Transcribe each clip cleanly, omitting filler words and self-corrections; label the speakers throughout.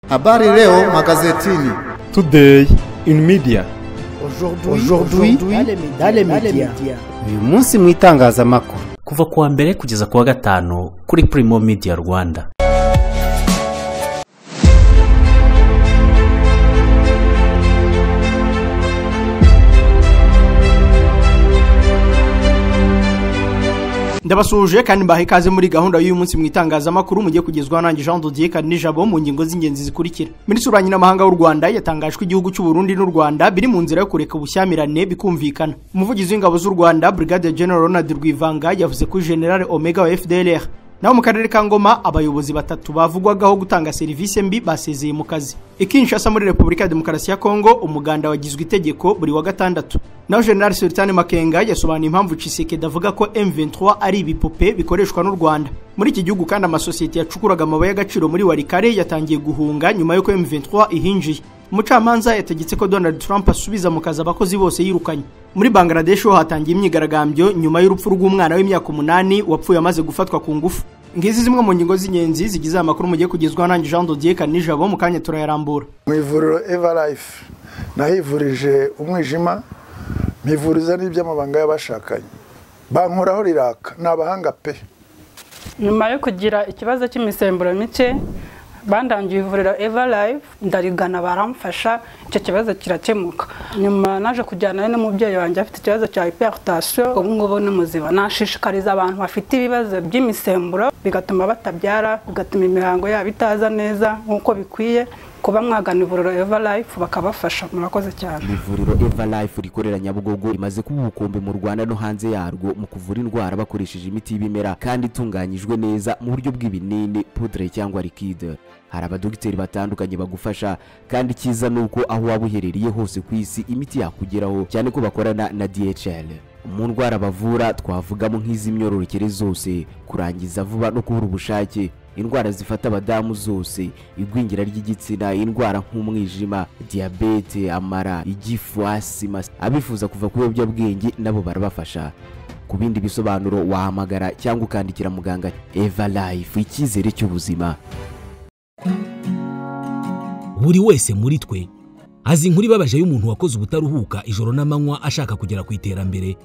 Speaker 1: Habari leo magazetini.
Speaker 2: Today in media.
Speaker 3: Aujourd'hui dans les médias.
Speaker 4: Uyu munsi mu itangazamakuru.
Speaker 5: Kuva kuwa mbere kugeza kuwa gatanu kuri Primo Media Rwanda.
Speaker 3: Ndabasuje kandi mbahe ikaze muri gahunda y'uyu munsi mu itangazamakuru mugiye kugezwa nanjye Jean Dodier kandi nijabo mu ngingo z'ingenzi zikurikira. Minisitiri w'Ububanyi n'Amahanga w'u Rwanda yatangajwe igihugu cy'u Burundi n'u Rwanda biri mu nzira yo kureka ubushyamirane bikumvikana. Umuvugizi w'ingabo z'u Rwanda Brigadier General Ronald Rwivanga yavuze ko General Omega wa FDLR naho mu karere ka Ngoma abayobozi batatu bavugwagaho gutanga serivisi mbi basezeye mu kazi. Kinshasa muri Repubulika ya Demokarasi ya Kongo umuganda wagizwe itegeko buri wa gatandatu. Naho General Sultan Makenga yasobanuye impamvu Tshisekedi avuga ko M23 ari ibipupe bikoreshwa n'u Rwanda. Muri iki gihugu kandi amasosiyete yacukuraga amabuye y'agaciro muri Warikare yatangiye guhunga nyuma y'uko M23 ihinjiye. Umucamanza yategetse ko Donald Trump asubiza mu kazi abakozi bose yirukanye. Muri Bangladesh ho hatangiye imyigaragambyo nyuma y'urupfu rw'umwana w'imyaka 8 wapfuye amaze gufatwa ku ngufu. Ngizi zimwe mu ngingo z'inyenzi zigize amakuru mugiye kugezwa nanjye Jean Dodier kandi nijabo mu kanya turayarambura.
Speaker 6: Mu ivuriro Everlife nahivurije umwijima mivuriza n'iby'amabanga y'abashakanye. Bankoraho riraka nabahanga pe.
Speaker 7: Nyuma yo kugira ikibazo cy'imisemburo mike bandangiye ivuriro Everlife ndarigana baramfasha icyo kibazo kirakemuka. Nyuma naje kujyana n'umubyeyi wanjye afite ikibazo cya hypertension ubu ngubu ni muzima. Nashishikariza abantu bafite ibibazo by'imisemburo bigatuma batabyara bigatuma imihango yabo itaza neza nkuko bikwiye kuba mwagana ivuriro Everlife bakabafasha. Murakoze cyane.
Speaker 4: Ivuriro Everlife rikorera Nyabugogo imaze kuba ubukombe mu Rwanda no hanze yarwo mu kuvura indwara bakoresheje imiti y'ibimera kandi itunganyijwe neza mu buryo bw'ibinini, poudre cyangwa liquide. Hari abadogiteri batandukanye bagufasha kandi kiza nuko aho waba uherereye hose ku isi imiti yakugeraho cyane ko bakorana na DHL. Mu ndwara bavura twavugamo nk'iz'imyororokere zose, kurangiza vuba no kubura ubushake, indwara zifata abadamu zose, igwingira ry'igitsina, indwara nk'umwijima, diabete, amara, igifu, asima. Abifuza kuva ku biyobyabwenge nabo barabafasha. Ku bindi bisobanuro wahamagara cyangwa ukandikira muganga. Everlife, icyizere cy'ubuzima.
Speaker 8: Buri wese muri twe azi inkuru ibabaje y'umuntu wakoze ubutaruhuka ijoro n'amanywa ashaka kugera ku iterambere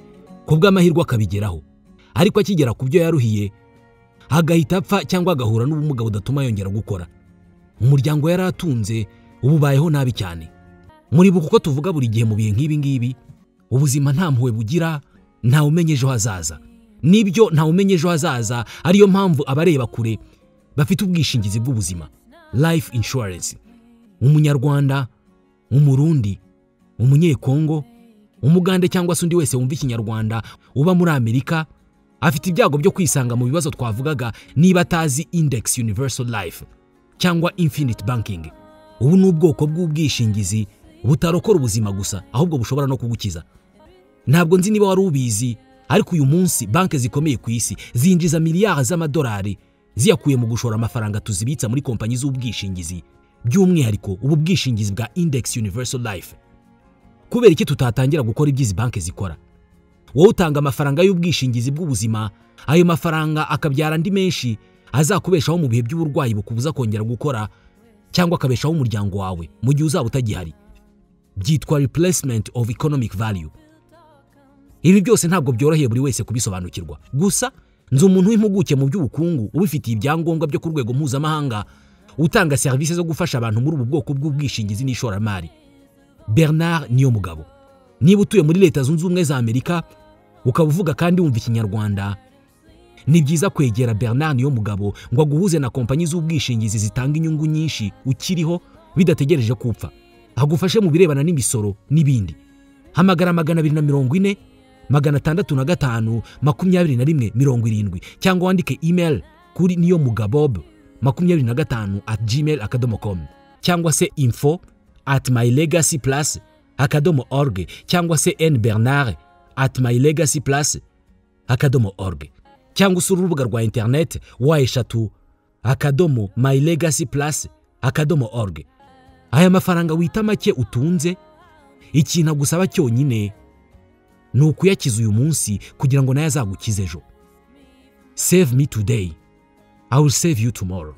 Speaker 8: ko bw'amahirwe akabigeraho, ariko akigera ku byo yaruhiye agahita apfa cyangwa agahura n'ubumuga budatuma yongera gukora. Umuryango yari atunze ububayeho nabi cyane. Muri buko ko tuvuga buri gihe mu bihe nk'ibi ngibi ubuzima nta mpuhwe bugira, nta umenyeje hazaza. Nibyo nta umenyeje hazaza, ariyo mpamvu abareba kure bafite ubwishingizi bw'ubuzima, life insurance. Umunyarwanda, umurundi, umunyekongo, umugande cyangwa se undi wese wumva ikinyarwanda uba muri Amerika afite ibyago byo kwisanga mu bibazo twavugaga niba atazi Index Universal Life cyangwa Infinite Banking. Ubu ni ubwoko bw'ubwishingizi butarokora ubuzima gusa ahubwo bushobora no kugukiza. Ntabwo nzi niba wari ubizi, ariko uyu munsi banke zikomeye ku isi zinjiza miliyari z'amadolari ziyakuye mu gushora amafaranga tuzibitsa muri kompanyi z'ubwishingizi, by'umwihariko ubu bwishingizi bwa Index Universal Life. Kubera iki tutatangira gukora ibyizi banke zikora? Wowe utanga amafaranga y'ubwishingizi bw'ubuzima, ayo mafaranga akabyara andi menshi azakubeshaho mu bihe by'uburwayi bukubuza kongera gukora cyangwa akabeshaho umuryango wawe mu gihe uzaba utagihari. Byitwa replacement of economic value. Ibi byose ntabwo byoroheye buri wese kubisobanukirwa. Gusa nzi umuntu w'impuguke mu by'ubukungu ubifitiye ibyangombwa byo ku rwego mpuzamahanga utanga serivisi zo gufasha abantu muri ubu bwoko bw'ubwishingizi n'ishoramari. Bernard Niyomugabo. Niba utuye muri Leta Zunze Ubumwe za Amerika ukaba uvuga kandi wumva ikinyarwanda, ni byiza kwegera Bernard Niyomugabo ngo aguhuze na kompanyi z'ubwishingizi zitanga inyungu nyinshi ukiriho bidategereje kupfa, agufashe mu birebana n'imisoro n'ibindi. Hamagara 240 665 21 cyangwa wandike email kuri niyomugabob25@gmail.com cyangwa se info@mylegacyplus.org cyangwa se nbernard@mylegacyplus.org cyangwa usura urubuga rwa internet wa@mylegacyplus.org. Aya mafaranga wita make utunze, ikintu agusaba cyonyine ni ukuyakiza uyu munsi kugira ngo nayo azagukize ejo. Save me today, I will save you tomorrow.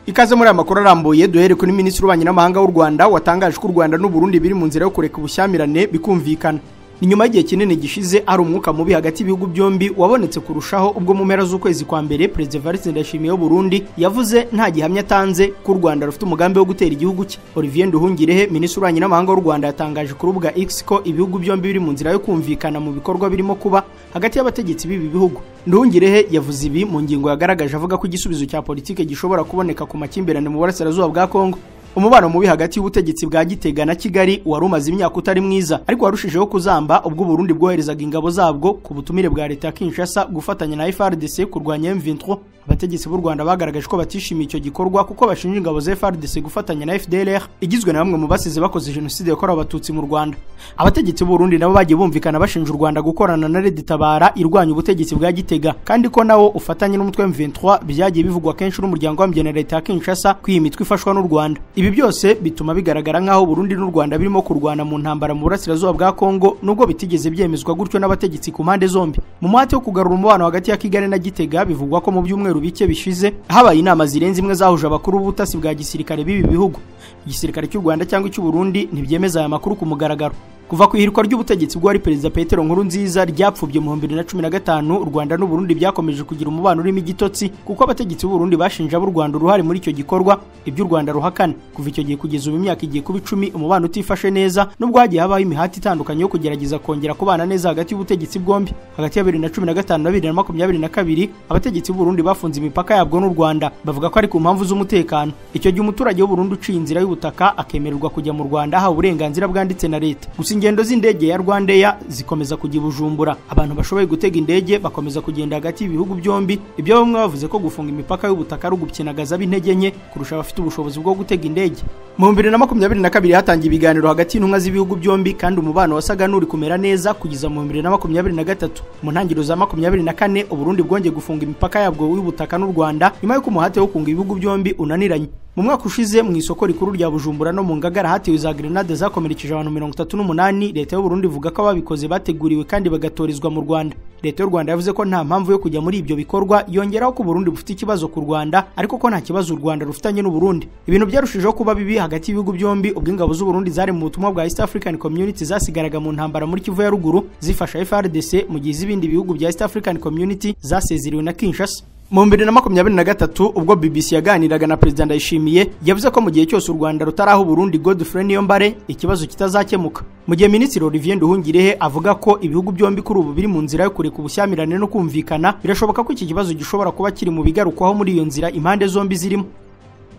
Speaker 3: Ikaze muri aya makuru arambuye duhere kuri Minisitiri w'Ububanyi n'Amahanga w'u Rwanda watangaje ko u Rwanda n'u Burundi biri mu nzira yo kureka ubushyamirane bikumvikana. Ni nyuma y'igihe kinini gishize ari umwuka mubi hagati y'ibihugu byombi wabonetse kurushaho ubwo mu mpera z'ukwezi kwa mbere Perezida Evariste Ndayishimiye w'u Burundi yavuze nta gihamya atanze ko u Rwanda rufite umugambi wo gutera igihugu cye. Olivier Nduhungirehe, Minisitiri w'Ububanyi n'Amahanga w'u Rwanda, yatangaje ku rubuga X ko ibihugu byombi biri mu nzira yo kumvikana mu bikorwa birimo kuba hagati y'abategetsi b'ibi bihugu. Nduhungirehe yavuze ibi mu ngingo yagaragaje avuga ko igisubizo cya politike gishobora kuboneka ku makimbirane mu burasirazuba bwa Kongo. Umubano mubi hagati y'ubutegetsi bwa Gitega na Kigali wari umaze imyaka utari mwiza, ariko warushijeho kuzamba ubwo Burundi bwoherezaga ingabo zabwo ku butumire bwa leta ya Kinshasa gufatanya na FARDC kurwanya M23. Abategetsi b'u Rwanda bagaragaje ko batishimiye icyo gikorwa kuko bashinja ingabo za FARDC gufatanya na FDLR igizwe na bamwe mu basize bakoze jenoside yakorewe abatutsi mu Rwanda. Abategetsi b'u Burundi nabo bagiye bumvikana bashinja u Rwanda gukorana na Red Tabara irwanya ubutegetsi bwa Gitega, kandi ko nawo ufatanye n'umutwe M23 byagiye bivugwa kenshi n'umuryango w'amjye na leta ya Kinshasa ko iyi mitwe ifashwa n'u Rwanda. Ibi byose bituma bigaragara nk'aho Burundi n'u Rwanda birimo kurwana mu ntambara mu burasirazuba bwa Kongo, nubwo bitigeze byemezwa gutyo n'abategetsi ku mpande zombi. Mu muhate wo kugarura umubano hagati ya Kigali na Gitega bivugwa ko mu byumweru bike bishize habaye inama zirenze imwe zahuje abakuru b'ubutasi bwa gisirikare b'ibi bihugu. Igisirikare cy'u Rwanda cyangwa cy'u Burundi ntibyemeza aya makuru ku mugaragaro. Kuva ku ihirikwa ry'ubutegetsi bw'uwari Perezida Petero Nkurunziza ryapfubye mu 2015, u Rwanda n'u Burundi byakomeje kugira umubano urimo igitotsi kuko abategetsi b'u Burundi bashinja b'u Rwanda uruhare muri icyo gikorwa, ibyo u Rwanda ruhakana. Kuva icyo gihe kugeza ubu imyaka igiye kuba 10 umubano utifashe neza, nubwo hagiye habaho imihati itandukanye yo kugerageza kongera kubana neza hagati y'ubutegetsi bwombi. Hagati ya 2015 na 2022 abategetsi b'u Burundi bafunze imipaka yabwo n'u Rwanda, bavuga ko ari ku mpamvu z'umutekano. Icyo gihe umuturage w'u Burundi uciye inzira y'ubutaka akemererwa kujya mu Rwanda hawe uburenganzira bwanditse na leta. Gusa ingendo z'indege ya Rwandair zikomeza kujya i Bujumbura. Abantu bashoboye gutega indege bakomeza kugenda hagati y'ibihugu byombi, ibyo bamwe bavuze ko gufunga imipaka y'ubutaka ari ugupyinagaza b'intege nke kurusha abafite ubushobozi bwo gutega indege. Mu 2022 hatangiye ibiganiro hagati y'intumwa z'ibihugu byombi, kandi umubano wasaga n'uri kumera neza kugeza mu 2023. Mu ntangiriro za 2024 u Burundi bwongeye gufunga imipaka yabwo y'ubutaka n'u Rwanda nyuma yo kumuhate wo kunga ibihugu byombi unaniranye. Mu mwaka ushize mu isoko rikuru rya Bujumbura no mu Ngagara hatewe za grenade zakomerekeje abantu 38. Leta y'u Burundi ivuga ko ababikoze bateguriwe kandi bagatorizwa mu Rwanda. Leta y'u Rwanda yavuze ko nta mpamvu yo kujya muri ibyo bikorwa, yongeraho ko Burundi bufite ikibazo ku Rwanda ariko ko nta kibazo u Rwanda rufitanye n'u Burundi. Ibintu byarushijeho kuba bibi hagati y'ibihugu byombi ubwo ingabo z'u Burundi zari mu butumwa bwa East African Community zasigaraga mu ntambara muri Kivu ya ruguru zifasha FARDC mu gihe izibindi bihugu bya East African Community zasezeriwe na Kinshasa. Mu 2023 ubwo BBC yaganiraga na Perezida Ndayishimiye yavuze ko mu gihe cyose u Rwanda rutaraho Burundi Godfrey Niyombare ikibazo kitazakemuka. Mu gihe Minisitiri Olivier Nduhungirehe avuga ko ibihugu byombi kuri ubu biri mu nzira yo kureka ubushyamirane no kumvikana, birashoboka ko iki kibazo gishobora kuba kiri mu bigarukwaho muri iyo nzira impande zombi zirimo.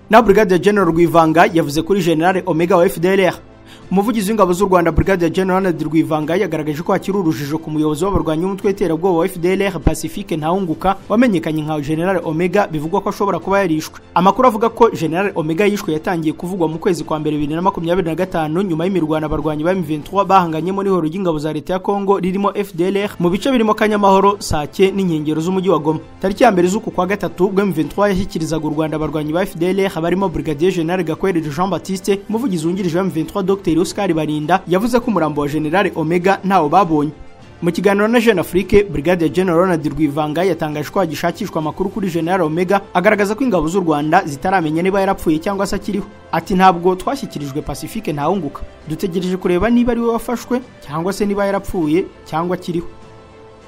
Speaker 3: Na Brigadier General Rwivanga yavuze kuri General Omega wa FDLR. Umuvugizi w'ingabo z'u Rwanda Brigadier General Rwivanga yagaragaje ko hakiri urujijo ku muyobozi w'abarwanyi umutwe w'iterabwoba wa FDLR Pacifique Ntahunguka wamenyekanye nka General Omega, bivugwa ko ashobora kuba yarishwe. Amakuru avuga ko General Omega yishwe yatangiye kuvugwa mu kwezi kwa mbere 2025 nyuma y'imirwano abarwanyi ba M23 bahanganyemo n'ihoro ry'ingabo za leta ya Kongo ririmo FDLR mu bice birimo Kanyamahoro, Sake n'inkengero z'umujyi wa Goma. Tariki ya mbere z'uku kwa gatatu ubwo M23 yashyikirizaga u Rwanda abarwanyi ba FDLR barimo Brigadier General Gakwere Jean Baptiste, umuvugizi wungirije wa M23 Dr Oscar Barinda yavuze ko umurambo wa General Omega ntawo babonye. Mu kiganiro na Jeune Afrique, Brigadier General Ronald Rwivanga yatangaje ko hagishakishwa amakuru kuri General Omega, agaragaza ko ingabo z'u Rwanda zitaramenya niba yarapfuye cyangwa se akiriho. Ati ntabwo twashyikirijwe Pacifique Ntahunguka, dutegereje kureba niba ari we wafashwe cyangwa se niba yarapfuye cyangwa akiriho.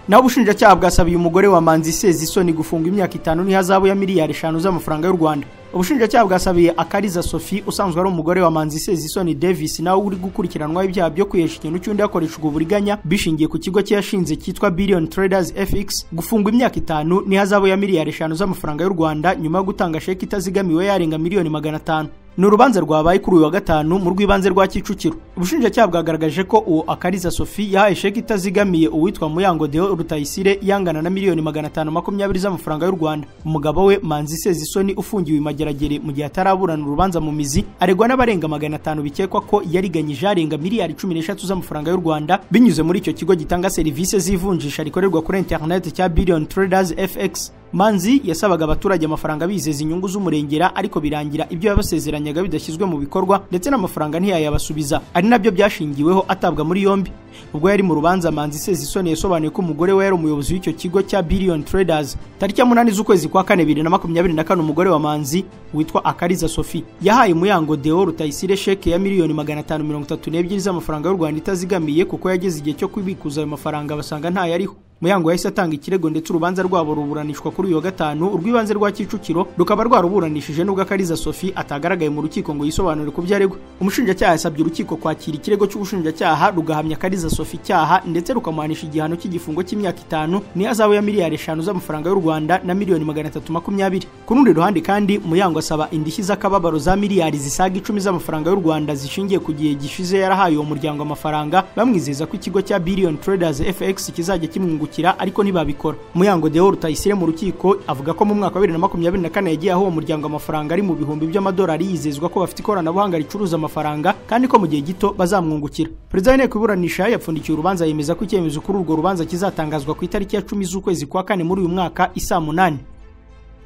Speaker 3: Naho ubushinjacyaha bwasabiye umugore wa Manzi Sezisoni gufunga imyaka 5 n'ihazabu ya miliyari 5 z'amafaranga y'u Rwanda. Ubushinjacyaha bwasabiye Akariza Sophie usanzwe ari umugore wa Manzi Sezisoni Davis nawe uri gukurikiranwa ibyaha byo kwihesha ikintu cy'undi yakoreshejwe uburiganya bishingiye ku kigo cyashinze cyitwa Billion Traders FX, gufunga imyaka 5 n'ihazabu ya miliyari 5 z'amafaranga y'u Rwanda nyuma yo gutanga sheki itazigamiwe yarenga miliyoni 500. Ni urubanza rwabaye kuri uyu wa gatanu mu rw'ibanze rwa Kicukiro. Ubushinjacyaha bwagaragaje ko uwo Akariza Sophie yahaye sheki itazigamiye uwitwa Muyango Deo Rutayisire yangana na miliyoni 520 z'amafaranga y'u Rwanda. Umugabo we Manzi Sezisoni ufungiwe imageragere mu gihe ataraburana urubanza mu mizi aregwa n'abarenga 500 bikekwa ko yariganyije arenga miliyari 13 z'amafaranga y'u Rwanda binyuze muri icyo kigo gitanga serivisi z'ivunjisha rikorerwa kuri internet cya Billion Traders FX. Manzi yasabaga abaturage amafaranga bizeza inyungu z'umurengera ariko birangira ibyo yabasezeranyaga bidashyizwe mu bikorwa ndetse n'amafaranga ntiyayabasubiza, ari nabyo byashingiweho atabwa muri yombi. Ubwo yari mu rubanza, Manzi Sezisoni yasobanuye ko umugore we yari umuyobozi w'icyo kigo cya Billion Traders. Tariki ya 8 z'ukwezi kwa 4 2024 umugore wa Manzi witwa Akariza Sophie yahaye Muyango Deo Rutayisire sheke ya miliyoni 532 z'amafaranga y'u Rwanda itazigamiye kuko yageze igihe cyo kubikuza ayo mafaranga basanga nta yariho. Muyango yahise atanga ikirego ndetse urubanza rwabo ruburanishwa kuri uyu wa gatanu. Urw'ibanze rwa Kicukiro rukaba rwaruburanishije nubwo Akariza Sophie atagaragaye mu rukiko ngo yisobanure ku byaregwa. Umushinjacyaha yasabye urukiko kwakira ikirego cy'ubushinjacyaha rugahamya Akariza Sophie icyaha ndetse rukamuhanisha igihano cy'igifungo cy'imyaka 5 n'ihazabu ya miliyari 5 z'amafaranga y'u Rwanda na miliyoni 320. Ku rundi ruhande kandi Muyango asaba indishyi z'akababaro za miliyari zisaga 10 z'amafaranga y'u Rwanda zishingiye ku gihe gishize yarahaye uwo muryango amafaranga bamwizeza ko ikigo cya Billion Traders FX kizajya kimwungukira, ariko ntibabikora. Muyango Deo Rutayisire mu rukiko avuga ko mu mwaka wa 2024 yagiye aho uwo muryango amafaranga ari mu bihumbi by'amadolari yizezwa ko bafite ikoranabuhanga ricuruza amafaranga kandi ko mu gihe gito bazamwungukira. Perezida w'inteko iburanisha yapfundikiye urubanza yemeza ko icyemezo kuri urwo rubanza kizatangazwa ku itariki ya 10 z'ukwezi kwa 4 muri uyu mwaka isa 8.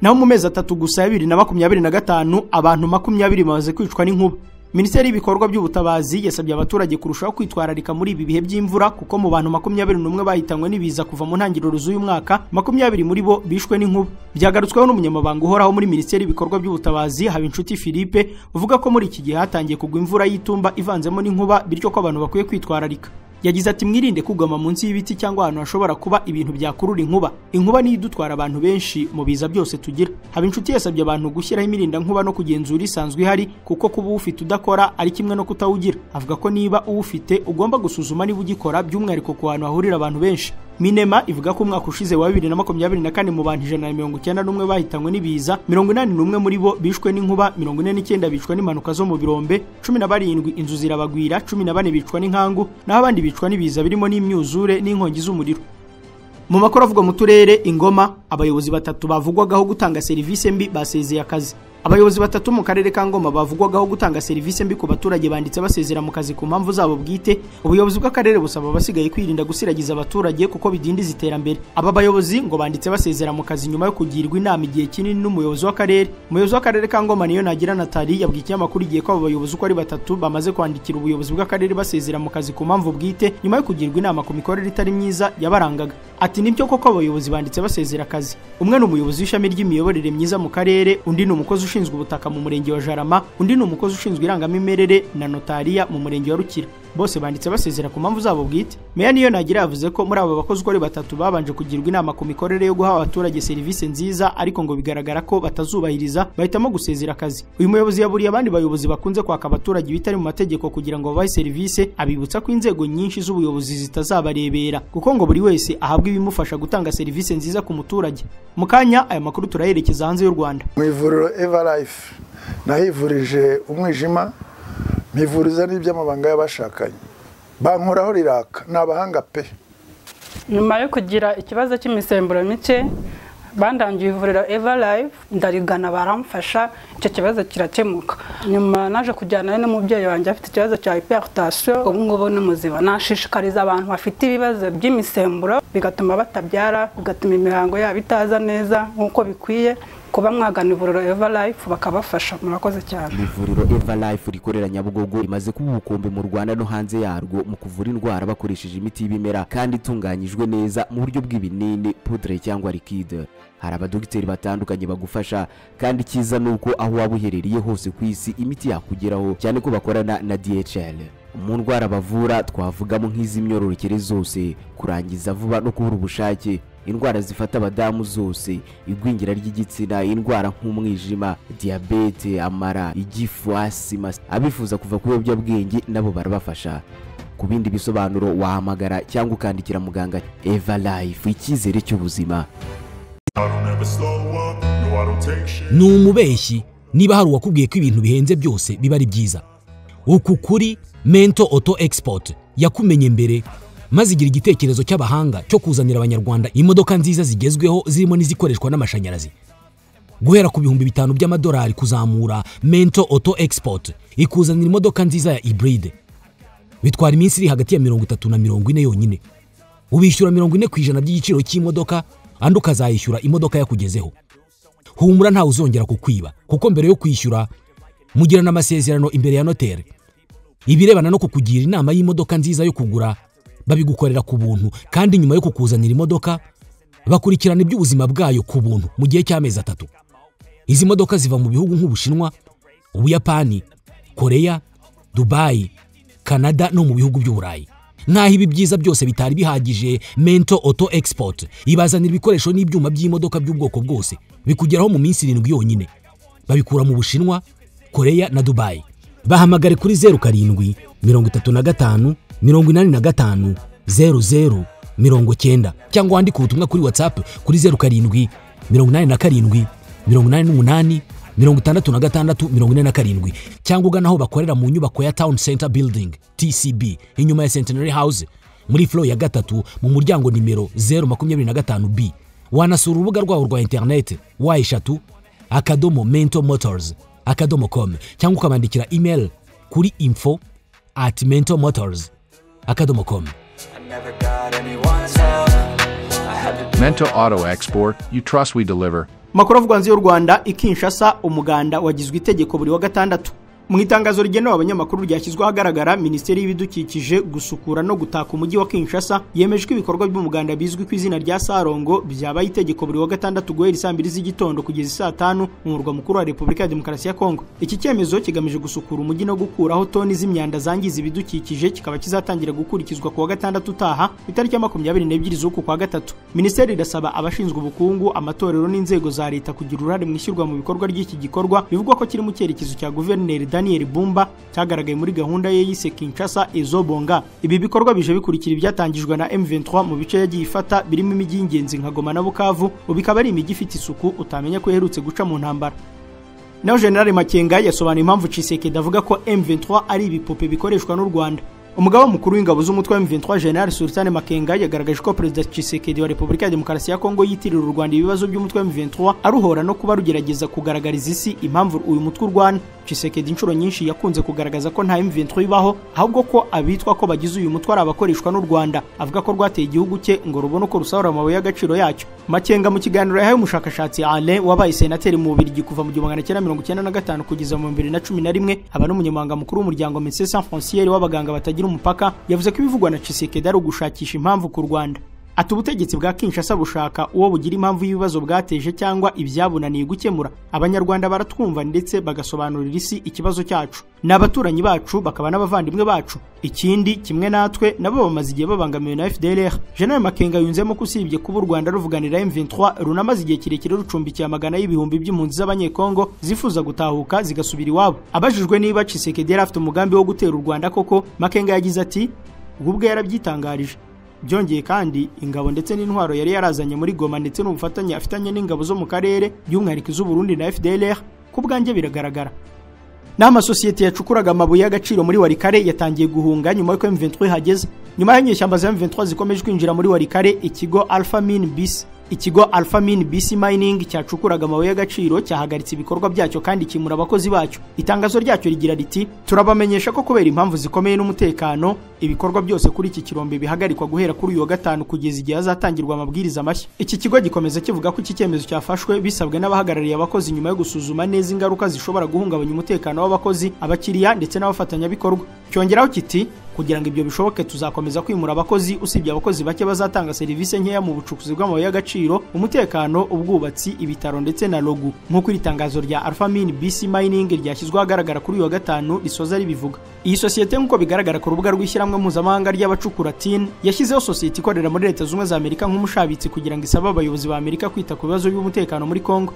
Speaker 3: Naho mu mezi 3 gusa ya 2025 abantu 20 bamaze kwicwa n'inkuba. Minisiteri y'ibikorwa by'ubutabazi yasabye abaturage kurushaho kwitwararika muri ibi bihe by'imvura kuko mu bantu 21 bahitanywe n'ibiza kuva mu ntangiriro z'uyu mwaka 20 muri bo bishwe n'inkuba. Byagarutsweho n'umunyamabanga uhoraho muri Minisiteri y'ibikorwa by'ubutabazi Habinshuti Philippe uvuga ko muri iki gihe hatangiye kugwa imvura y'itumba ivanzemo n'inkuba bityo ko abantu bakwiye kwitwararika. Yagize ati mwirinde kugama munsi y'ibiti cyangwa ahantu hashobora kuba ibintu byakurura inkuba. Inkuba ni idutwara abantu benshi mu biza byose tugira. Habinshuti yasabye abantu gushyiraho imirinda nkuba no kugenzura isanzwe ihari kuko kuba ufite udakora ari kimwe no kutawugira. Avuga ko niba uwufite ugomba gusuzuma niba ugikora by'umwihariko ku bantu hahurira abantu benshi. Minema ivuga ko umwaka ushize wa 2024 mu bantu 191 bahitanywe n'ibiza, 81 muri bo bishwe n'inkuba, 49 bicwa n'impanuka zo mu birombe, 17 inzu zirabagwira, 14 bicwa n'inkangu, naho abandi bicwa n'ibiza birimo n'imyuzure n'inkongi z'umuriro. Mu makuru avuga mu turere Ingoma, abayobozi 3 bavugwagaho gutanga serivisi mbi basezeye akazi. Abayobozi 3 mu karere ka Ngoma bavugwagaho gutanga serivisi mbi ku baturage banditse basezera mu kazi ku mpamvu zabo bwite. Ubuyobozi bw'akarere busaba basigaye kwirinda gusiragiza abaturage kuko bidindiza iterambere. Aba bayobozi ngo banditse basezera mu kazi nyuma yo kugirwa inama igihe kinini n'umuyobozi w'akarere. Umuyobozi w'akarere ka Ngoma niyo nagira Natali yabwiye ikinyamakuru igihe ko aba bayobozi uko ari 3 bamaze kwandikira ubuyobozi bw'akarere basezera mu kazi ku mpamvu bwite nyuma yo kugirwa inama ku mikorere itari myiza yabarangaga. Ati nibyo koko abayobozi banditse basezera akazi. Umwe ni umuyobozi w'ishami ry'imiyoborere myiza mu karere, undi ni umukozi ushinzwe ubutaka mu murenge wa Jarama, undi ni umukozi ushinzwe irangamimerere na notariya mu murenge wa Rukira. Bose banditse basezera ku mpamvu zabo bwite. Meya niyo nagira yavuze ko muri aba bakozi uko ari 3 babanje kugirwa inama ku mikorere yo guha abaturage serivisi nziza ariko ngo bigaragara ko batazubahiriza bahitamo gusezera akazi. Uyu muyobozi yaburiye abandi bayobozi bakunze kwaka abaturage bitari mu mategeko kugira ngo babahe serivisi, abibutsa ko inzego nyinshi z'ubuyobozi zitazabarebera kuko ngo buri wese ahabwa ibimufasha gutanga serivisi nziza ku muturage. Mukanya aya makuru turayerekeza hanze y'u Rwanda.
Speaker 6: Mu ivuriro Everlife nahivurije umwijima, mivuriza n'iby'amabanga y'abashakanye, bankoraho riraka, n'abahanga pe.
Speaker 7: Nyuma yo kugira ikibazo cy'imisemburo mike bandangiye ivuriro Everlife ndarigana baramfasha, icyo kibazo kirakemuka. Nyuma naje kujyana n'umubyeyi wanjye afite ikibazo cya hypertension, ubu ngubu ni muzima. Nashishikariza abantu bafite ibibazo by'imisemburo bigatuma batabyara, bigatuma imihango yabo itaza neza nk'uko bikwiye, kuba mwagana ivuriro Everlife bakabafasha. Murakoze cyane.
Speaker 4: Ivuriro Everlife rikorera Nyabugogo rimaze kuba ubukombe mu Rwanda no hanze yarwo mu kuvura indwara bakoresheje imiti y'ibimera kandi itunganyijwe neza mu buryo bw'ibinini, poudre cyangwa liquide. Hari abadogiteri batandukanye bagufasha kandi cyiza nuko aho waba uherereye hose ku isi imiti yakugeraho, cyane ko bakorana na DHL. Mu ndwara bavura twavugamo nk'iz'imyororokere zose, kurangiza vuba no kubura ubushake, indwara zifata abadamu zose, igwingira ry'igitsina, indwara nk'umwijima, diabete, amara, igifu, asima. Abifuza kuva ku biyobyabwenge nabo barabafasha. Ku bindi bisobanuro wahamagara cyangwa ukandikira muganga. Everlife, icyizere cy'ubuzima.
Speaker 8: Ni umubeshyi niba hari uwakubwiye ko ibintu bihenze byose biba ari byiza. Uku kuri Mento Auto Export yakumenye mbere maze igira igitekerezo cy'abahanga cyo kuzanira abanyarwanda imodoka nziza zigezweho zirimo n'izikoreshwa n'amashanyarazi. Guhera ku $5,000 by'amadolari kuzamura, Mento Auto Export ikuzanira imodoka nziza ya hybride. Bitwara iminsi iri hagati ya 30 na 40 yonyine. Ubishyura 40% by'igiciro cy'imodoka, andi ukazayishyura imodoka yakugezeho. Humura ntawe uzongera kukwiba, kuko mbere yo kwishyura mugirana amasezerano imbere ya notere. Ibirebana no kukugira inama y'imodoka nziza yo kugura babigukorera ku buntu, kandi nyuma yo kukuzanira imodoka bakurikirana iby'ubuzima bwayo ku buntu mu gihe cy'amezi 3. Izi modoka ziva mu bihugu nk'Ubushinwa, Ubuyapani, Korea, Dubai, Canada no mu bihugu by'Uburayi. Naho ibi byiza byose bitari bihagije, Mento Auto Export ibazanira ibikoresho n'ibyuma by'imodoka by'ubwoko bwose bikugeraho mu minsi 7 yonyine. Babikura mu Bushinwa, Korea na Dubai. Bahamagare kuri 07 35 85 00 90 cyangwa wandika ubutumwa kuri WhatsApp kuri 07 87 88 66 cyangwa ugana aho bakorera mu nyubako ya Town Center Building TCB inyuma ya Centenary House muri floor ya 3 mu muryango nimero 025B. Wanasura urubuga rwabo rwa internet y3.mentomotors.com cyangwa ukabandikira email kuri info@mentomotors.com.
Speaker 9: Mento Auto Export, you trust we deliver.
Speaker 3: Makuru avugwa hanze y'u Rwanda, i Kinshasa umuganda wagizwe itegeko buri wa gatandatu. Mu itangazo rigenewe abanyamakuru ryashyizwe ahagaragara, Minisiteri y'Ibidukikije, Gusukura no Gutaka umujyi wa Kinshasa yemeje ko ibikorwa by'umuganda bizwi ku izina rya Sarongo byabaye itegeko buri wa gatandatu guhera saa 2 z'igitondo kugeza saa 5 mu murwa mukuru wa Repubulika ya Demokarasi ya Kongo. Iki cyemezo kigamije gusukura umujyi no gukuraho toni z'imyanda zangiza ibidukikije, kikaba kizatangira gukurikizwa ku wa gatandatu utaha itariki ya 22 z'uku kwa gatatu. Minisiteri irasaba abashinzwe ubukungu, amatorero n'inzego za leta kugira uruhare mu ishyirwa mu bikorwa ry'iki gikorwa, bivugwa ko kiri mu cyerekezo cya Guverineri Daniel Bumba cyagaragaye muri gahunda ye yise Kinshasa Ezobonga. Ibi bikorwa bije bikurikira ibyatangijwe na M23 mu bice yagiye ifata birimo imijyi y'ingenzi nka Goma na Bukavu, ubikaba ari imijyi ifite isuku utamenya ko iherutse guca mu ntambara. Naho General Makenga yasobanuye impamvu Tshisekedi avuga ko M23 ari ibipupe bikoreshwa n'u Rwanda. Umugaba mukuru w'ingabo z'umutwe wa M23 General Sultan Makenga yagaragaje ko President Tshisekedi wa Repubulika ya Demokarasi ya Kongo yitirira u Rwanda ibibazo by'umutwe wa M23 aruhora no kuba rugerageza kugaragariza isi impamvu uyu mutwe urwana. Tshisekedi inshuro nyinshi yakunze kugaragaza ko nta M23 ibaho, ahubwo ko abitwa ko bagize uyu mutwe ari abakoreshwa n'u Rwanda. Avuga ko rwateye igihugu cye ngo rubone uko rusahura amabuye y'agaciro yacyo. Makenga mu kiganiro yahaye umushakashatsi Alain wabaye senateri mu Bubiligi kuva mu 1995 kugeza mu 2011 aba n'umunyamabanga mukuru w'umuryango Médecins Sans Frontières w'abaganga batagira umupaka, yavuze ko ibivugwa na Tshisekedi ari ugushakisha impamvu ku Rwanda. Ati ubutegetsi bwa Kinshasa bushaka uwo bugira impamvu y'ibibazo bwateje cyangwa ibyabunaniye gukemura. Abanyarwanda baratwumva ndetse bagasobanurira isi ikibazo cyacu. N'abaturanyi bacu bakaba n'abavandimwe bacu. Ikindi kimwe natwe nabo bamaze igihe babangamiwe na FDLR. General Makenga yunzemo ko usibye kuba u Rwanda ruvuganira M23 runamaze igihe kirekire rucumbikiye amagana y'ibihumbi by'impunzi z'abanyekongo zifuza gutahuka zigasubira iwabo. Abajijwe niba Tshisekedi yari afite umugambi wo gutera u Rwanda koko, Makenga yagize ati ubwo yarabyitangarije. Byongeye kandi ingabo ndetse n'intwaro yari yarazanye muri Goma ndetse n'ubufatanye afitanye n'ingabo zo mu karere by'umwihariko z'u Burundi na FDLR ku bwanjye biragaragara. N'amasosiyete yacukuraga amabuye y'agaciro muri Warikare yatangiye guhunga nyuma y'uko M23 hageze. Nyuma y'inyeshyamba za M23 zikomeje kwinjira muri Warikare, ikigo Alpha Mine BC Mining cyacukuraga amabuye y'agaciro cyahagaritse ibikorwa byacyo kandi kimura abakozi bacyo. Itangazo ryacyo rigira riti turabamenyesha ko kubera impamvu zikomeye n'umutekano ibikorwa byose kuri iki kirombe bihagarikwa guhera kuri uyu wa gatanu kugeza igihe azatangirwa amabwiriza mashya. Iki kigo gikomeza kivuga ko iki cyemezo cyafashwe bisabwe n'abahagarariye abakozi nyuma yo gusuzuma neza ingaruka zishobora guhungabanya umutekano w'abakozi, abakiriya ndetse n'abafatanyabikorwa. Cyongeraho kiti kugira ngo ibyo bishoboke tuzakomeza kwimura abakozi, usibye abakozi bake bazatanga serivisi nkeya mu bucukuzi bw'amabuye y'agaciro, umutekano, ubwubatsi, ibitaro ndetse na logu. Nk'uko iri tangazo rya Alpha Mine BC Mining ryashyizwe ahagaragara kuri uyu wa gatanu risoza ribivuga. Iyi sosiyete nk'uko bigaragara ku rubuga rw'ishyirahamwe mpuzamahanga ry'abacukura TIN yashyizeho sosiyete ikorera muri Leta Zunze za Amerika nk'umushabitsi kugira ngo isabe abayobozi ba Amerika kwita ku bibazo by'umutekano muri Kongo.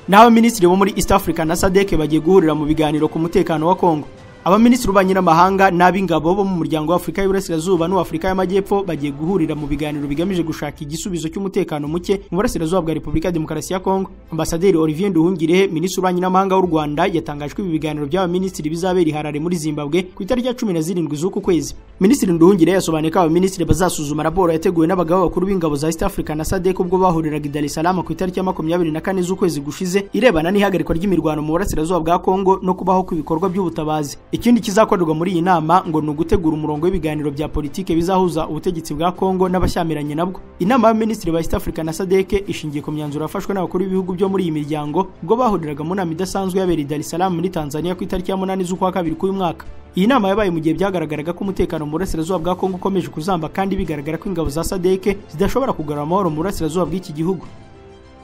Speaker 3: N'aba minisitiri bo muri East Africa na SADC bagiye guhurira mu biganiro ku mutekano wa Kongo. Abaminisitiri b'abanyamahanga n'ab'ingabo bo mu muryango wa Afrika y'Iburasirazuba n'Afrika y'Amajyepfo bagiye guhurira mu biganiro bigamije gushaka igisubizo cy'umutekano muke mu burasirazuba bwa Repubulika ya Demokarasi ya Kongo. Ambasaderi Olivier Nduhungirehe, minisitiri w'abanyamahanga w'u Rwanda, yatangajwe ibi biganiro by'abaminisitiri bizabera i Harare muri Zimbabwe ku itariki ya 17 z'uku kwezi. Minisitiri Nduhungirehe yasobanuye ko abaminisitiri bazasuzuma raporo yateguwe n'abagabo bakuru b'ingabo za East Africa na SADC ubwo bahuriraga i Dar es Salaam ku itariki ya 24 z'ukwezi gushize, irebana n'ihagarikwa ry'imirwano mu burasirazuba bwa Kongo no kubaho kw'ibikorwa by'ubutabazi. Ikindi kizakorerwa muri iyi nama ngo ni ugutegura umurongo w'ibiganiro bya politike bizahuza ubutegetsi bwa Kongo n'abashyamiranye nabwo. Inama y'abaminisitiri ba East Africa na SADC ishingiye ku myanzuro yafashwe n'abakuru b'ibihugu byo muri iyi miryango ubwo bahuriraga mu nama idasanzwe yabereye Dar es Salaam muri Tanzania ku itariki ya 8 z'ukwa kabiri k'uyu mwaka. Iyi nama yabaye mu gihe byagaragaraga ko umutekano mu burasirazuba bwa Kongo ukomeje kuzamba kandi bigaragara ko ingabo za SADC zidashobora kugarura amahoro mu burasirazuba bw'iki gihugu.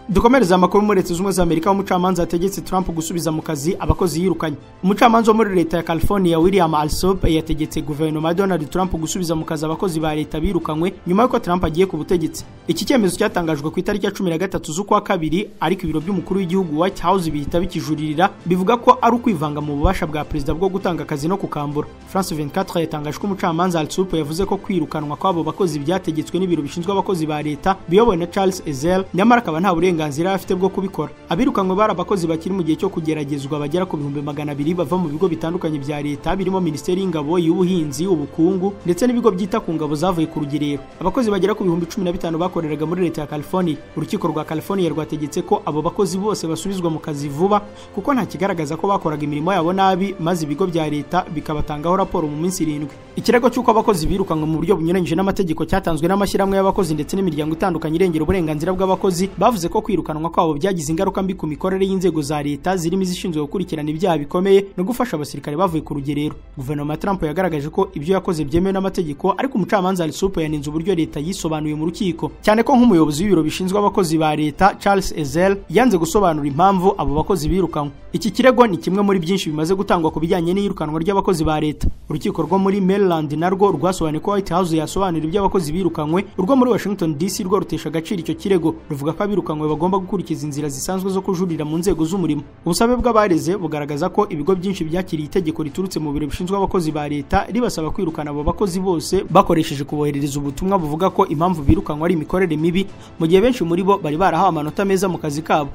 Speaker 3: Dukomereza amakuru muri Leta Zunze Amerika. Umucamanza yategetse Trump gusubiza mu kazi abakozi yirukanye. Umucamanza wo muri Leta ya California William Alsop yategetse guverinoma ya Donald Trump gusubiza mu kazi abakozi ba leta birukanywe nyuma y'uko Trump agiye ku butegetsi. Iki cyemezo cyatangajwe ku itariki ya 13 z'ukwa kabiri, ariko ibiro by'umukuru w'igihugu White House bihita bikijuririra bivuga ko ari ukwivanga mu bubasha bwa perezida bwo gutanga akazi no kukambura. France 24 yatangaje ko umucamanza Alsop yavuze ko kwirukanwa kw'abo bakozi byategetswe n'ibiro bishinzwe abakozi ba leta biyobowe na Charles Ezell, nyamara akaba nta uburenganzira afite bwo kubikora. Abirukanwe bari abakozi bakiri mu gihe cyo kugeragezwa bagera ku 200,000 bava mu bigo bitandukanye bya leta birimo Minisiteri y'Ingabo, y'Ubuhinzi, Ubukungu ndetse n'ibigo byita ku ngabo zavuye ku rugerero. Abakozi bagera ku 15,000 bakoreraga muri Leta ya California. Urukiko rwa California rwategetse ko abo bakozi bose basubizwa mu kazi vuba kuko nta kigaragaza ko bakoraga imirimo yabo nabi, maze ibigo bya leta bikabatangaho raporo mu minsi 7. Ikirego cy'uko abakozi birukanwe mu buryo bunyuranyije n'amategeko cyatanzwe n'amashyirahamwe y'abakozi ndetse n'imiryango itandukanye irengera uburenganzira bw'abakozi. Bavuze ko kwirukanwa kwabo byagize ingaruka mbi ku mikorere y'inzego za leta zirimo izishinzwe gukurikirana ibyaha bikomeye no gufasha abasirikare bavuye ku rugerero. Guverinoma ya Trump yagaragaje ko ibyo yakoze byemewe n'amategeko, ariko umucamanza Alsop yanenze uburyo leta yisobanuye mu rukiko, cyane ko nk'umuyobozi w'ibiro bishinzwe abakozi ba leta Charles Ezell yanze gusobanura impamvu abo bakozi birukanwe. Iki kirego ni kimwe muri byinshi bimaze gutangwa ku bijyanye n'iyirukanwa ry'abakozi ba leta. Urukiko rwo muri Maryland narwo rwasobanuye ko White House yasobanura iby'abakozi birukanwe. Urwo muri Washington DC rwo rutesha agaciro icyo kirego, ruvuga ko abirukanwe bagomba gukurikiza inzira zisanzwe zo kujurira mu nzego z'umurimo. Ubusabe bw'abareze bugaragaza ko ibigo byinshi byakiriye itegeko riturutse mu biro bishinzwe abakozi ba leta ribasaba kwirukana abo bakozi bose bakoresheje kuboherereza ubutumwa buvuga ko impamvu birukanwa ari imikorere mibi, mu gihe benshi muri bo bari barahawe amanota meza mu kazi kabo.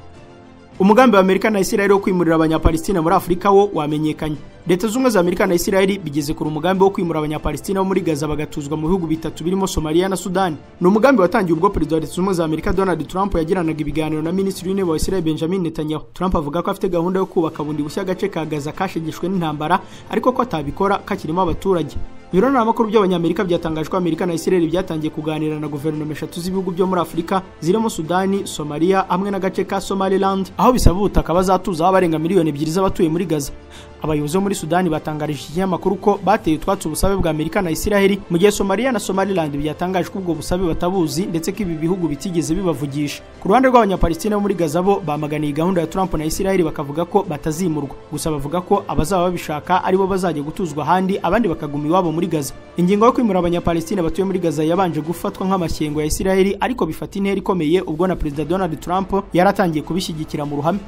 Speaker 3: Umugambi wa Amerika na Israel wo kwimurira abanyapalestina muri Afurika wo wamenyekanye. Leta Zunze za Amerika na Israel bigeze ku umugambi wo kwimura abanyapalestina bo muri Gaza bagatuzwa mu bihugu bitatu birimo Somalia na Sudan. Ni umugambi watangiye ubwo Perezida wa Leta Zunze za Amerika Donald Trump yagiranaga ibiganiro na Minisitiri w'Intebe wa Israel Benjamin Netanyahu. Trump avuga ko afite gahunda yo kubaka bundi bushya agace ka Gaza kashegeshwe n'intambara, ariko ko atabikora kakirimo abaturage. Ibiro n'amakuru by'abanyamerika byatangaje ko Amerika na Israel byatangiye kuganira na guverinoma eshatu z'ibihugu byo muri Afurika zirimo Sudani, Somalia hamwe n'agace ka Somaliland, aho bisaba ubutaka bazatuza abarenga miliyoni 2 z'abatuye muri Gaza. Abayobozi muri Sudani batangarije ikinyamakuru ko bateye utwatsi ubusabe bwa Amerika na Israel, mu gihe Somalia na Somaliland byatangaje ko ubwo busabe batabuzi ndetse ko ibi bihugu bitigeze bibavugisha. Ku ruhande rw'abanyapalestina bo muri Gaza bo bamaganiye gahunda ya Trump na Israel, bakavuga ko batazimurwa, gusa bavuga ko abazaba babishaka aribo bazajya gutuzwa ahandi, abandi bakaguma iwabo muri Gaza. Ingingo yo kwimura abanyapalestina batuye muri Gaza yabanje gufatwa nk'amashyengo ya Israel, ariko bifata intera ikomeye ubwo na Perezida Donald Trump yaratangiye kubishyigikira mu ruhame.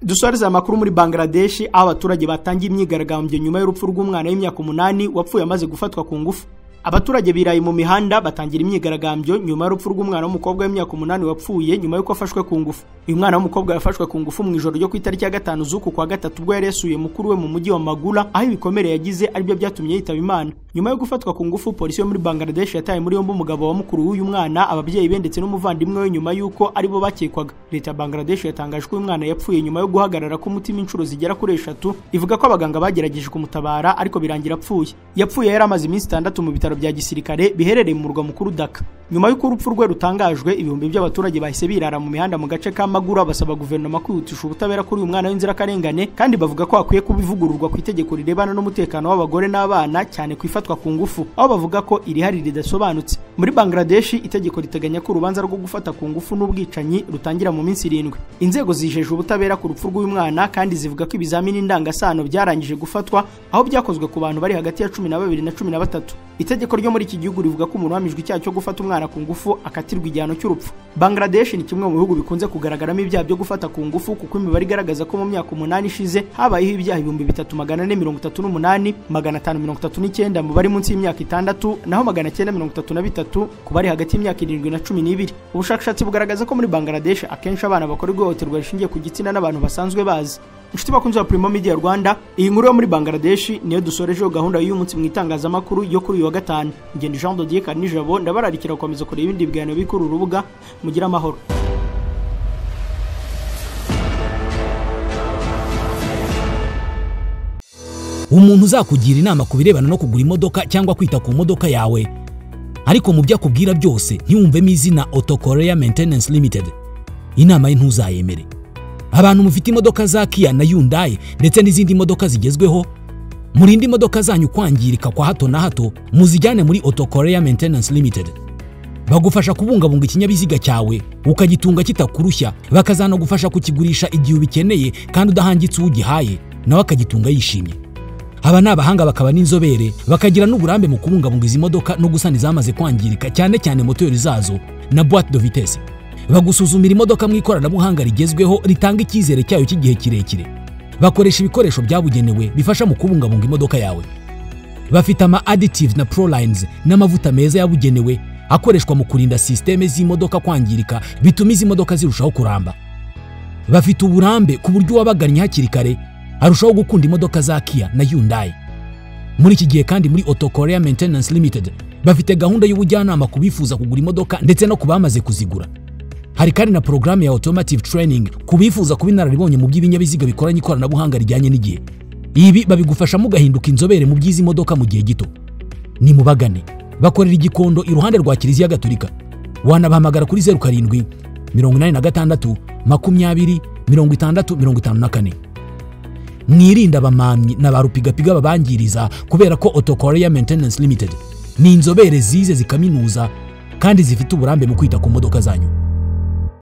Speaker 3: Dusoreza amakuru muri Bangladesh, aho abaturage batangiye imyigaragambyo nyuma y'urupfu rw'umwana w'imyaka 8 wapfuye amaze gufatwa ku ngufu. Abaturage birayi mu mihanda batangira imyigaragambyo nyuma y'urupfu rw'umwana w'umukobwa w'imyaka 8 wapfuye nyuma y'uko afashwe ku ngufu. Uyu mwana w'umukobwa yafashwe ku ngufu mu ijoro ryo ku itariki ya 5 z'uku kwa gatatu ubwo yari yasuye mukuru we mu mujyi wa Magula, aho ibikomere yagize aribyo byatumye yitaba Imana. Nyuma yo gufatwa ku ngufu, polisi yo muri Bangladesh yataye muri yombi umugabo wa mukuru w'uyu mwana, ababyeyi be ndetse n'umuvandimwe we nyuma y'uko aribo bakekwaga. Leta ya Bangladesh yatangaje ko uyu mwana yapfuye nyuma yo guhagarara k'umutima inshuro zigera kuri 3, ivuga ko abaganga bagerageje kumutabara ariko birangira apfuye. Yapfuye yari amaze iminsi 6 mu bitaro bya gisirikare biherereye mu murwa mukuru Dhaka. Nyuma y'uko urupfu rwe rutangajwe, ibihumbi by'abaturage bahise birara mu mihanda mu gace ka Magura basaba guverinoma kwihutisha ubutabera kuri uyu mwana w'inzirakarengane, kandi bavuga ko akwiye kubivugururwa ku itegeko rirebana n'umutekano w'abagore n'abana, cyane kwifatwa ku ngufu, aho bavuga ko iri hari ridasobanutse. Muri Bangladesh itegeko riteganya ko urubanza rwo gufata ku ngufu n'ubwicanyi rutangira mu minsi 7. Inzego zijeje ubutabera ku rupfu rw'uyu mwana kandi zivuga ko ibizamini ndangasano byarangije gufatwa, aho byakozwe ku bantu bari hagati ya 12 na 13. Itegeko ryo muri iki gihugu rivuga ko umuntu wamijwe icyaha cyo gufata umwana ku ngufu akatirwa igihano cy'urupfu. Bangladesh ni kimwe mu bihugu bikunze kugaragaramo ibyaha byo gufata ku ngufu, kuko imibare igaragaza ko mu myaka 8 ishize habayeho ibyaha 3438, 539 mu bari munsi y'imyaka 6, naho 933 ku bari hagati y'imyaka 7 na 12. Ubushakashatsi bugaragaza ko muri Bangladesh akenshi abana bakorerwa ihohoterwa rishingiye ku gitsina n'abantu basanzwe bazi. Inshuti bakunze wa Primo Media Rwanda, iyi nkuru yo muri Bangladesh niyo dusorejeho gahunda y'uyu munsi mu itangazamakuru yo kuri uyu wa gatanu. Ngende Jean de Dieu Kanijabo ndabararikira gukomeza kureba ibindi biganiro bikuru urubuga. Mugira amahoro.
Speaker 8: umuntu uzakugira inama ku birebana no kugura imodoka cyangwa kwita ku modoka yawe, ariko mu byo akubwira byose ntiwumvemo izina Auto Korea Maintenance Limited, inama ye ntuzayemere. Abantu mufite imodoka za Kia na Hyundai ndetse n'izindi modoka zigezweho, murinde imodoka zanyu kwangirika kwa hato na hato, muzijyane muri Auto Korea Maintenance Limited. Bagufasha kubungabunga ikinyabiziga cyawe ukagitunga kitakurushya, bakazanagufasha kukigurisha igihe ubikeneye kandi udahangitse ugihaye nawe akagitunga yishimye. Aba ni abahanga bakaba n'inzobere, bakagira n'uburambe mu kubungabunga izi modoka no gusana izamaze kwangirika, cyane cyane motori zazo na boîte de vitesse. Bagusuzumira imodoka mu ikoranabuhanga rigezweho ritanga icyizere cyayo cy'igihe kirekire. Bakoresha ibikoresho byabugenewe bifasha mu kubungabunga imodoka yawe. Bafite ama additives na prolines n'amavuta meza yabugenewe akoreshwa mu kurinda systeme z'imodoka kwangirika, bituma izi modoka zirushaho kuramba. Bafite uburambe ku buryo wabagannye hakiri kare arushaho gukunda imodoka za Kia na Hyundai. Muri iki gihe kandi muri Auto Korea Maintenance Limited bafite gahunda y'ubujyanama kubifuza kugura imodoka ndetse no kubamaze kuzigura. Hari kandi na programu ya automotive training kubifuza kuba inararibonye mu by'ibinyabiziga bikoranye ikoranabuhanga rijyanye n'igihe. Ibi babigufasha mu gahinduka inzobere mu by'izi modoka mu gihe gito. Ni mubagane, bakorera igikondo iruhande rwa Kiliziya Gatolika. Wanabahamagara kuri 07 86 20 60 54. Mwirinda abamamyi na barupigapiga babangiriza, kubera ko Auto Korea Maintenance Limited ni inzobere zize zikaminuza kandi zifite uburambe mu kwita ku modoka zanyu.